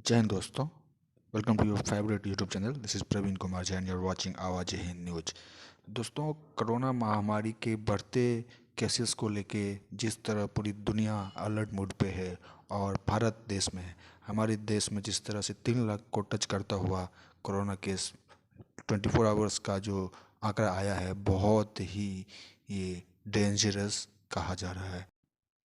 जय हिंद दोस्तों, welcome to your favourite YouTube channel. This is Praveen Kumar Jain, you're watching Awaz Hind news. दोस्तों, corona महामारी के बढ़ते केसेस को लेके जिस तरह पूरी दुनिया अलर्ट मोड पे है और भारत देश में हमारे देश में जिस तरह से 3 लाख को टच करता हुआ कोरोना केस 24 आवर्स का जो आंकड़ा आया है, बहुत ही ये डेंजरस कहा जा रहा है।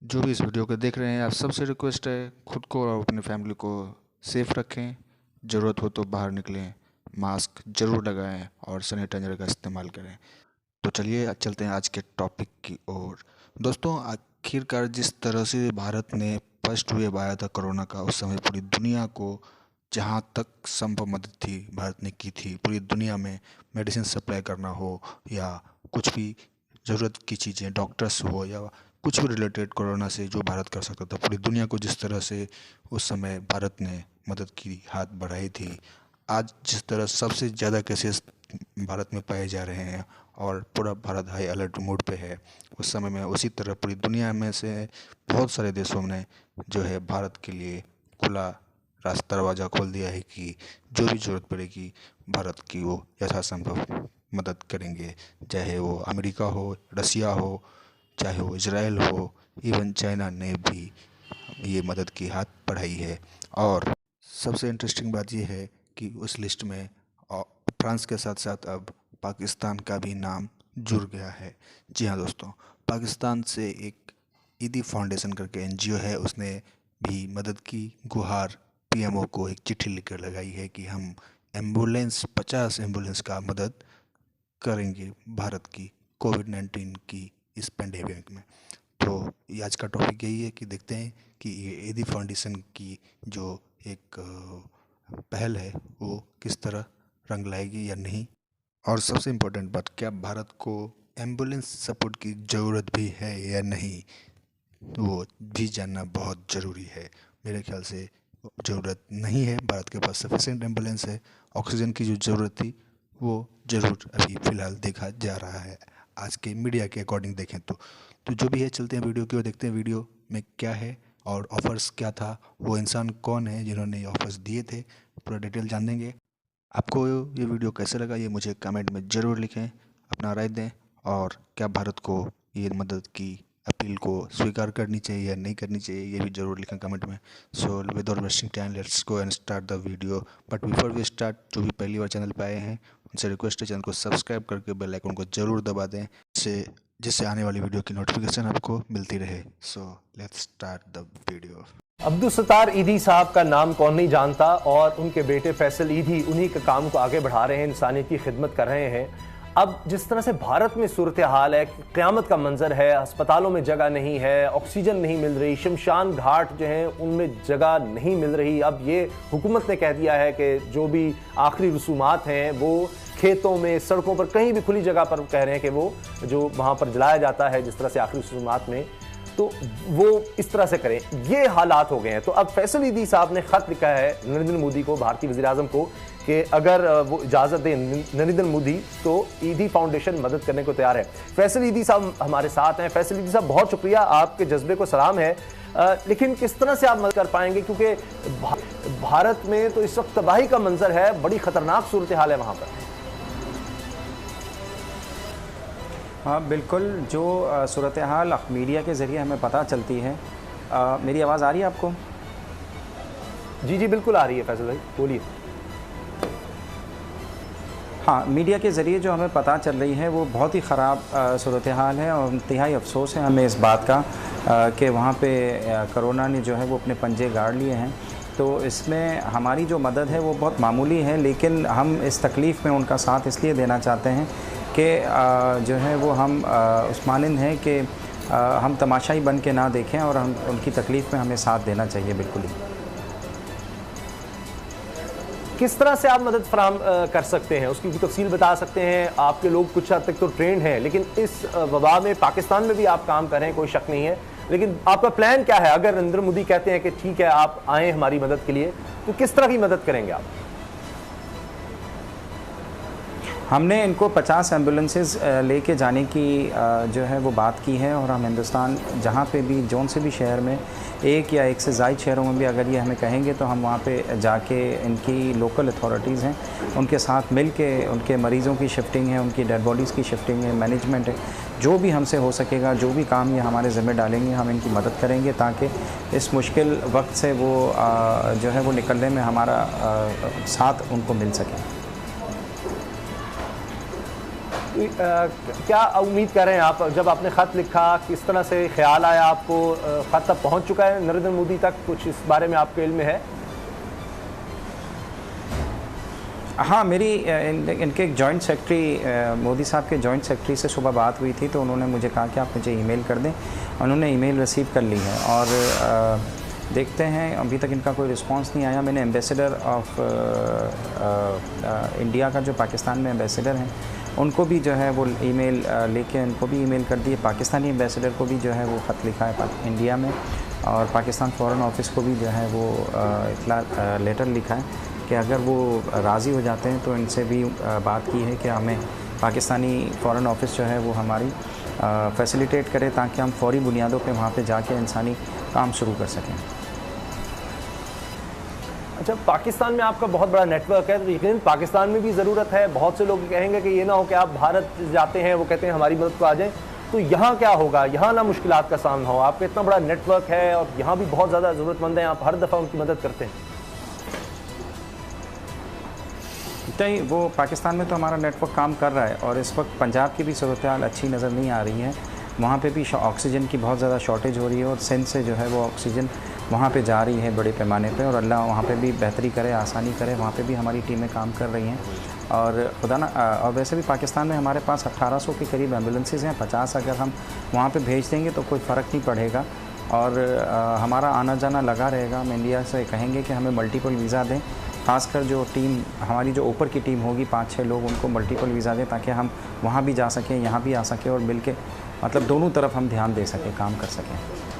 जो भी इस वीडियो को देख रहे हैं, आप सबसे रिक्वेस्ट है, खुद को और अपनी फैमिली को सेफ रखें। ज़रूरत हो तो बाहर निकलें, मास्क ज़रूर लगाएं और सैनिटाइजर का इस्तेमाल करें। तो चलिए चलते हैं आज के टॉपिक की ओर। दोस्तों, आखिरकार जिस तरह से भारत ने फर्स्ट वेव आया था कोरोना का, उस समय पूरी दुनिया को जहाँ तक संभव मदद थी भारत ने की थी। पूरी दुनिया में मेडिसिन सप्लाई करना हो या कुछ भी ज़रूरत की चीज़ें, डॉक्टर्स हो या कुछ भी रिलेटेड कोरोना से जो भारत कर सकता था, पूरी दुनिया को जिस तरह से उस समय भारत ने मदद की, हाथ बढ़ाई थी। आज जिस तरह सबसे ज़्यादा केसेस भारत में पाए जा रहे हैं और पूरा भारत हाई अलर्ट मोड पे है, उस समय में उसी तरह पूरी दुनिया में से बहुत सारे देशों ने जो है भारत के लिए खुला रास्ता दरवाज़ा खोल दिया है कि जो भी ज़रूरत पड़ेगी भारत की वो यथासंभव मदद करेंगे। चाहे वो अमेरिका हो, रसिया हो, चाहे वो इजराइल हो, इवन चाइना ने भी ये मदद की हाथ बढ़ाई है। और सबसे इंटरेस्टिंग बात यह है कि उस लिस्ट में फ्रांस के साथ साथ अब पाकिस्तान का भी नाम जुड़ गया है। जी हाँ दोस्तों, पाकिस्तान से एक ईदी फाउंडेशन करके एनजीओ है, उसने भी मदद की गुहार पीएमओ को एक चिट्ठी लिखकर लगाई है कि हम 50 एम्बुलेंस का मदद करेंगे भारत की कोविड-19 की इस पेंडेमिक में। तो ये आज का टॉपिक यही है कि देखते हैं कि ये ईदी फाउंडेशन की जो एक पहल है वो किस तरह रंग लाएगी या नहीं। और सबसे इम्पोर्टेंट बात, क्या भारत को एम्बुलेंस सपोर्ट की ज़रूरत भी है या नहीं, वो भी जानना बहुत ज़रूरी है। मेरे ख्याल से ज़रूरत नहीं है, भारत के पास सफिशेंट एम्बुलेंस है। ऑक्सीजन की जो ज़रूरत थी वो ज़रूर अभी फ़िलहाल देखा जा रहा है, आज के मीडिया के अकॉर्डिंग देखें तो जो भी है, चलते हैं वीडियो की ओर, देखते हैं वीडियो में क्या है और ऑफ़र्स क्या था, वो इंसान कौन है जिन्होंने ऑफ़र्स दिए थे, पूरा डिटेल जान देंगे। आपको ये वीडियो कैसे लगा ये मुझे कमेंट में ज़रूर लिखें, अपना राय दें। और क्या भारत को ये मदद की अपील को स्वीकार करनी चाहिए या नहीं करनी चाहिए, ये भी ज़रूर लिखें कमेंट में। So without wasting time, let's go and start the video. But before we start, जो भी पहली बार चैनल पे आए हैं उनसे रिक्वेस्ट है, चैनल को सब्सक्राइब करके बेल आइकन को ज़रूर दबा दें, जिससे आने वाली वीडियो की नोटिफिकेशन आपको मिलती रहे। So let's start the video. Abdul Sattar ईदी साहब का नाम कौन नहीं जानता, और उनके बेटे फैसल ईदी उन्हीं के काम को आगे बढ़ा रहे हैं, इंसानियत की खिदमत कर रहे हैं। अब जिस तरह से भारत में सूरत हाल है, क़यामत का मंजर है, अस्पतालों में जगह नहीं है, ऑक्सीजन नहीं मिल रही, शमशान घाट जो हैं उनमें जगह नहीं मिल रही। अब ये हुकूमत ने कह दिया है कि जो भी आखिरी रसूमात हैं वो खेतों में, सड़कों पर, कहीं भी खुली जगह पर कह रहे हैं कि वो जो वहाँ पर जलाया जाता है जिस तरह से आखिरी रसूमात में, तो वो इस तरह से करें। ये हालात हो गए हैं। तो अब फैसल ईदी साहब ने खत लिखा है नरेंद्र मोदी को, भारतीय वज़ीर आज़म को, कि अगर वो इजाज़त दें नरेंद्र मोदी तो ईदी फाउंडेशन मदद करने को तैयार है। फैसल ईदी साहब हमारे साथ हैं। फैसल ईदी साहब, बहुत शुक्रिया, आपके जज्बे को सलाम है। लेकिन किस तरह से आप मदद कर पाएंगे, क्योंकि भारत में तो इस वक्त तबाही का मंजर है, बड़ी ख़तरनाक सूरत हाल है वहाँ पर। हाँ बिल्कुल, जो सूरत हाल मीडिया के ज़रिए हमें पता चलती है। मेरी आवाज़ आ रही है आपको? जी जी बिल्कुल आ रही है फैसल भाई, बोलिए। हाँ, मीडिया के ज़रिए जो हमें पता चल रही है वो बहुत ही ख़राब सूरत हाल है, और इंतहाई अफसोस है हमें इस बात का कि वहाँ पे कोरोना ने जो है वो अपने पंजे गाड़ लिए हैं। तो इसमें हमारी जो मदद है वो बहुत मामूली है, लेकिन हम इस तकलीफ़ में उनका साथ इसलिए देना चाहते हैं कि जो है वो हम उस मानिंद हैं कि हम तमाशाई बन के ना देखें, और हम उनकी तकलीफ़ में हमें साथ देना चाहिए। बिल्कुल ही। किस तरह से आप मदद फराम कर सकते हैं, उसकी तफसील बता सकते हैं? आपके लोग कुछ हद तक तो ट्रेंड हैं, लेकिन इस वबा में पाकिस्तान में भी आप काम कर रहे हैं, कोई शक नहीं है, लेकिन आपका प्लान क्या है? अगर नरेंद्र मोदी कहते हैं कि ठीक है आप आएँ हमारी मदद के लिए, तो किस तरह की मदद करेंगे आप? हमने इनको 50 एम्बुलेंसेस लेके जाने की जो है वो बात की है, और हम हिंदुस्तान जहाँ पे भी जौन से भी शहर में एक या एक से ज़ायद शहरों में भी अगर ये हमें कहेंगे तो हम वहाँ पे जाके इनकी लोकल अथॉरिटीज़ हैं उनके साथ मिल के उनके मरीज़ों की शिफ्टिंग है, उनकी डेड बॉडीज़ की शिफ्टिंग है, मैनेजमेंट है, जो भी हमसे हो सकेगा, जो भी काम ये हमारे ज़िम्मे डालेंगे हम इनकी मदद करेंगे ताकि इस मुश्किल वक्त से वो जो है वो निकलने में हमारा साथ उनको मिल सके। क्या उम्मीद कर रहे हैं आप? जब आपने ख़त लिखा किस तरह से ख्याल आया आपको? ख़त अब पहुंच चुका है नरेंद्र मोदी तक? कुछ इस बारे में आपके इल्म में है? हाँ, मेरी इनके एक जॉइंट सेक्रेटरी मोदी साहब के जॉइंट सेक्रेटरी से सुबह बात हुई थी, तो उन्होंने मुझे कहा कि आप मुझे ईमेल कर दें। उन्होंने ईमेल रिसीव कर ली है और देखते हैं, अभी तक इनका कोई रिस्पांस नहीं आया। मैंने एम्बेसडर ऑफ इंडिया का जो पाकिस्तान में एम्बेसडर हैं उनको भी जो है वो ईमेल लेके उनको भी ईमेल कर दी है। पाकिस्तानी एम्बेसडर को भी जो है वो ख़त लिखा है इंडिया में, और पाकिस्तान फ़ॉरेन ऑफिस को भी जो है वो इतला लेटर लिखा है कि अगर वो राज़ी हो जाते हैं तो इनसे भी बात की है कि हमें पाकिस्तानी फ़ॉरेन ऑफिस जो है वो हमारी फैसिलिटेट करे ताकि हम फ़ौरी बुनियादों पे वहाँ पे जाके इंसानी काम शुरू कर सकें। अच्छा, पाकिस्तान में आपका बहुत बड़ा नेटवर्क है, तो यकीन पाकिस्तान में भी ज़रूरत है। बहुत से लोग कहेंगे कि ये ना हो कि आप भारत जाते हैं, वो कहते हैं हमारी मदद को आ जाएं, तो यहाँ क्या होगा? यहाँ ना मुश्किलात का सामना हो। आपका इतना बड़ा नेटवर्क है और यहाँ भी बहुत ज़्यादा ज़रूरतमंद हैं, आप हर दफ़ा उनकी मदद करते हैं। नहीं, वो पाकिस्तान में तो हमारा नेटवर्क काम कर रहा है, और इस वक्त पंजाब की भी सूरत हाल अच्छी नज़र नहीं आ रही है। वहाँ पे भी ऑक्सीजन की बहुत ज़्यादा शॉर्टेज हो रही है, और सिंध से जो है वो ऑक्सीजन वहाँ पे जा रही है बड़े पैमाने पे, और अल्लाह वहाँ पे भी बेहतरी करे, आसानी करे। वहाँ पे भी हमारी टीमें काम कर रही हैं, और खुदा ना और वैसे भी पाकिस्तान में हमारे पास 1800 के करीब एम्बुलेंसेस हैं। 50 अगर हम वहाँ पे भेज देंगे तो कोई फ़र्क नहीं पड़ेगा, और हमारा आना जाना लगा रहेगा। हम इंडिया से कहेंगे कि हमें मल्टीपल वीज़ा दें, ख़ासकर जो टीम हमारी जो ऊपर की टीम होगी 5-6 लोग, उनको मल्टीपल वीज़ा दें ताकि हम वहाँ भी जा सकें, यहाँ भी आ सकें, और मिल के मतलब दोनों तरफ हम ध्यान दे सकें, काम कर सकें।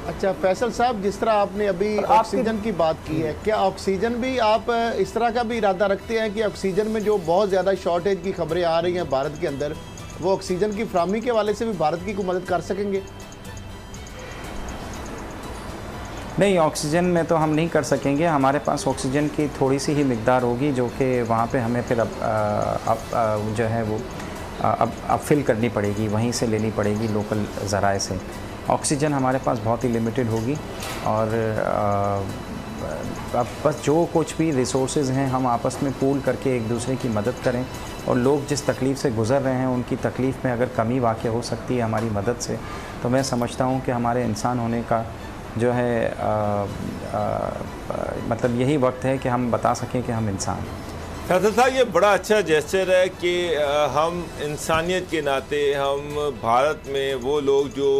अच्छा फैसल साहब, जिस तरह आपने अभी ऑक्सीजन की बात की है, क्या ऑक्सीजन भी आप इस तरह का भी इरादा रखते हैं कि ऑक्सीजन में जो बहुत ज़्यादा शॉर्टेज की खबरें आ रही हैं भारत के अंदर, वो ऑक्सीजन की फराहमी के हवाले से भी भारत की कोई मदद कर सकेंगे? नहीं, ऑक्सीजन में तो हम नहीं कर सकेंगे। हमारे पास ऑक्सीजन की थोड़ी सी ही मिकदार होगी जो कि वहाँ पे हमें फिर अब जो है वो अब फिल करनी पड़ेगी, वहीं से लेनी पड़ेगी लोकल ज़राए से। ऑक्सीजन हमारे पास बहुत ही लिमिटेड होगी, और अब बस जो कुछ भी रिसोर्सेज हैं हम आपस में पूल करके एक दूसरे की मदद करें, और लोग जिस तकलीफ़ से गुज़र रहे हैं उनकी तकलीफ़ में अगर कमी वाक़ हो सकती है हमारी मदद से, तो मैं समझता हूँ कि हमारे इंसान होने का जो है मतलब यही वक्त है कि हम बता सकें कि हम इंसान हैं। फैसल साहब, ये बड़ा अच्छा जेस्चर है कि हम इंसानियत के नाते हम भारत में वो लोग जो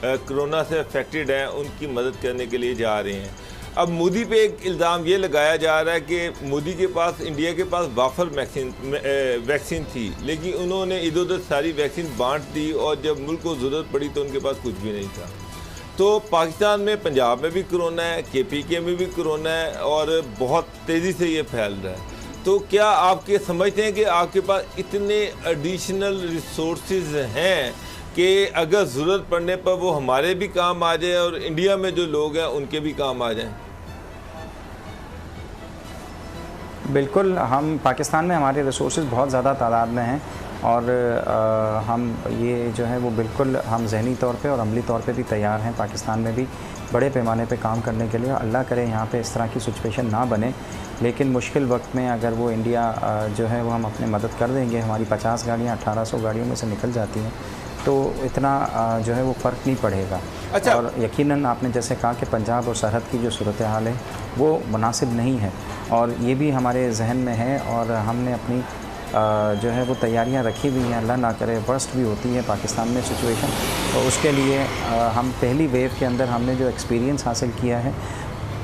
कोरोना से अफेक्टेड हैं उनकी मदद करने के लिए जा रहे हैं। अब मोदी पे एक इल्ज़ाम ये लगाया जा रहा है कि मोदी के पास, इंडिया के पास वाफर वैक्सीन थी, लेकिन उन्होंने इधर उधर सारी वैक्सीन बांट दी, और जब मुल्क को ज़रूरत पड़ी तो उनके पास कुछ भी नहीं था। तो पाकिस्तान में, पंजाब में भी कोरोना है, KPK में भी कोरोना है, और बहुत तेज़ी से ये फैल रहा है। तो क्या आपके समझते हैं कि आपके पास इतने एडिशनल रिसोर्सेज हैं कि अगर ज़रूरत पड़ने पर वो हमारे भी काम आ जाए और इंडिया में जो लोग हैं उनके भी काम आ जाएं? बिल्कुल, हम पाकिस्तान में हमारे रिसोर्सेज बहुत ज़्यादा तादाद में हैं, और हम ये जो है वो बिल्कुल हम ज़हनी तौर पे और अमली तौर पे भी तैयार हैं पाकिस्तान में भी बड़े पैमाने पे काम करने के लिए। अल्लाह करे यहाँ पे इस तरह की सिचुएशन ना बने, लेकिन मुश्किल वक्त में अगर वो इंडिया जो है वो हम अपने मदद कर देंगे। हमारी 50 गाड़ियाँ 1800 गाड़ियों में से निकल जाती हैं, तो इतना जो है वो फ़र्क नहीं पड़ेगा। अच्छा। और यकीनन आपने जैसे कहा कि पंजाब और सरहद की जो सूरत हाल है वो मुनासिब नहीं है, और ये भी हमारे जहन में है, और हमने अपनी जो है वो तैयारियां रखी हुई हैं। अल्लाह ना करे वर्स्ट भी होती है पाकिस्तान में सिचुएशन, तो उसके लिए हम पहली वेव के अंदर हमने जो एक्सपीरियंस हासिल किया है,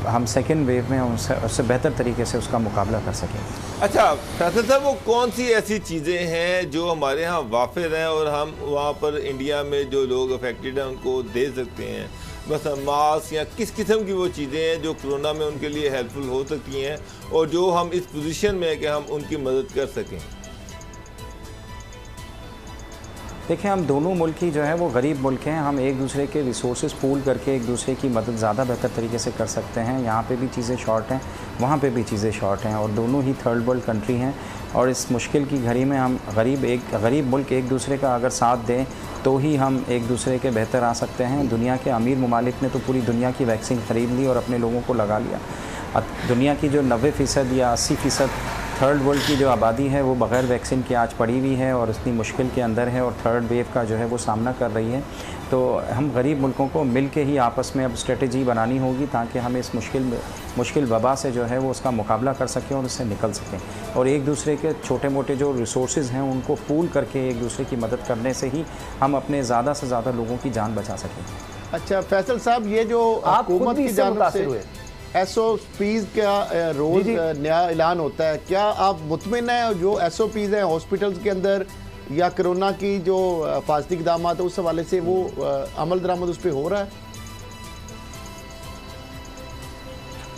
हम सेकेंड वेव में उससे बेहतर तरीके से उसका मुकाबला कर सकें। अच्छा फैसल साहब, वो कौन सी ऐसी चीज़ें हैं जो हमारे यहाँ वाफिर हैं और हम वहाँ पर इंडिया में जो लोग अफेक्टेड हैं उनको दे सकते हैं? बस मास्क या किस किस्म की वो चीज़ें हैं जो कोरोना में उनके लिए हेल्पफुल हो सकती हैं और जो हम इस पोजीशन में हैं कि हम उनकी मदद कर सकें? देखिए, हम दोनों मुल्क ही जो है वो गरीब मुल्क हैं। हम एक दूसरे के रिसोर्सेज पूल करके एक दूसरे की मदद ज़्यादा बेहतर तरीके से कर सकते हैं। यहाँ पे भी चीज़ें शॉर्ट हैं, वहाँ पे भी चीज़ें शॉर्ट हैं, और दोनों ही थर्ड वर्ल्ड कंट्री हैं। और इस मुश्किल की घड़ी में हम गरीब मुल्क एक दूसरे का अगर साथ दें तो ही हम एक दूसरे के बेहतर आ सकते हैं। दुनिया के अमीर ममालिक ने तो पूरी दुनिया की वैक्सीन ख़रीद ली और अपने लोगों को लगा लिया। दुनिया की जो 90% या 80% थर्ड वर्ल्ड की जो आबादी है वो बग़ैर वैक्सीन की आज पड़ी हुई है और इतनी मुश्किल के अंदर है और थर्ड वेव का जो है वो सामना कर रही है। तो हम गरीब मुल्कों को मिल के ही आपस में अब स्ट्रेटजी बनानी होगी ताकि हम इस मुश्किल वबा से जो है वो उसका मुकाबला कर सकें और उससे निकल सकें। और एक दूसरे के छोटे मोटे जो रिसोर्सेज हैं उनको पूल करके एक दूसरे की मदद करने से ही हम अपने ज़्यादा से ज़्यादा लोगों की जान बचा सकें। अच्छा फैसल साहब, ये जो हुकूमत की जानिब से SOPs का रोज़ नया ऐलान होता है, क्या आप मुतमिन हैं जो SOPs हैं हॉस्पिटल्स के अंदर या कोरोना की जो हिफाजती इक़दाम है उस हवाले से वो अमल दरामद उस पर हो रहा है?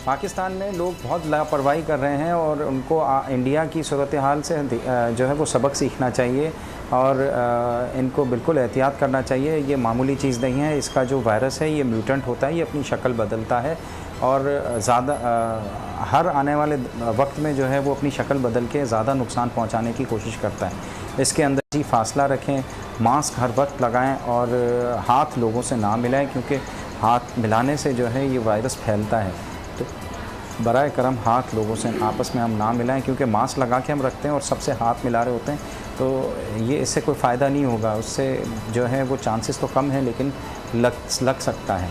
पाकिस्तान में लोग बहुत लापरवाही कर रहे हैं और उनको इंडिया की सूरत हाल से जो है वो सबक सीखना चाहिए और इनको बिल्कुल एहतियात करना चाहिए। ये मामूली चीज़ नहीं है, इसका जो वायरस है ये म्यूटेंट होता है, ये अपनी शक्ल बदलता है और ज़्यादा हर आने वाले वक्त में जो है वो अपनी शक्ल बदल के ज़्यादा नुकसान पहुंचाने की कोशिश करता है। इसके अंदर ही फासला रखें, मास्क हर वक्त लगाएं और हाथ लोगों से ना मिलाएं क्योंकि हाथ मिलाने से जो है ये वायरस फैलता है। तो बराए करम हाथ लोगों से आपस में हम ना मिलाएं क्योंकि मास्क लगा के हम रखते हैं और सबसे हाथ मिला रहे होते हैं, तो ये इससे कोई फ़ायदा नहीं होगा। उससे जो है वो चांसेस तो कम है लेकिन लग सकता है।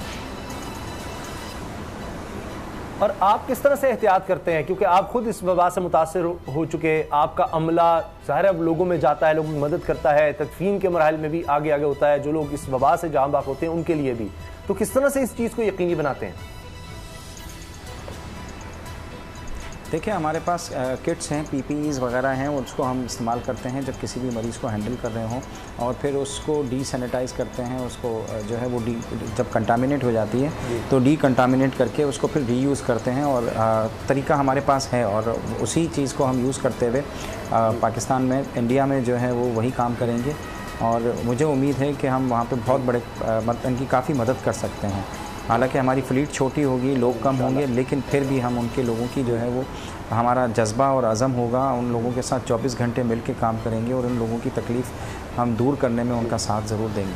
और आप किस तरह से एहतियात करते हैं, क्योंकि आप खुद इस वबा से मुतासर हो चुके, आपका अमला ज़ाहिर है लोगों में जाता है, लोगों की मदद करता है, तदफीन के मराहल में भी आगे आगे होता है, जो लोग इस वबा से जाँ बाक होते हैं उनके लिए भी, तो किस तरह से इस चीज़ को यकीनी बनाते हैं? देखिए, हमारे पास किट्स हैं, PPEs वगैरह हैं, उसको हम इस्तेमाल करते हैं जब किसी भी मरीज़ को हैंडल कर रहे हों और फिर उसको डीसैनिटाइज़ करते हैं। उसको जो है वो जब कंटामिनेट हो जाती है तो डीकंटामिनेट करके उसको फिर रीयूज़ करते हैं और तरीका हमारे पास है और उसी चीज़ को हम यूज़ करते हुए पाकिस्तान में, इंडिया में जो है वो वही काम करेंगे और मुझे उम्मीद है कि हम वहाँ पर बहुत बड़े इनकी काफ़ी मदद कर सकते हैं। हालांकि हमारी फ़्लीट छोटी होगी, लोग कम होंगे, लेकिन फिर भी हम उनके लोगों की जो है वो हमारा जज्बा और अज़म होगा, उन लोगों के साथ 24 घंटे मिल के काम करेंगे और उन लोगों की तकलीफ़ हम दूर करने में उनका साथ ज़रूर देंगे।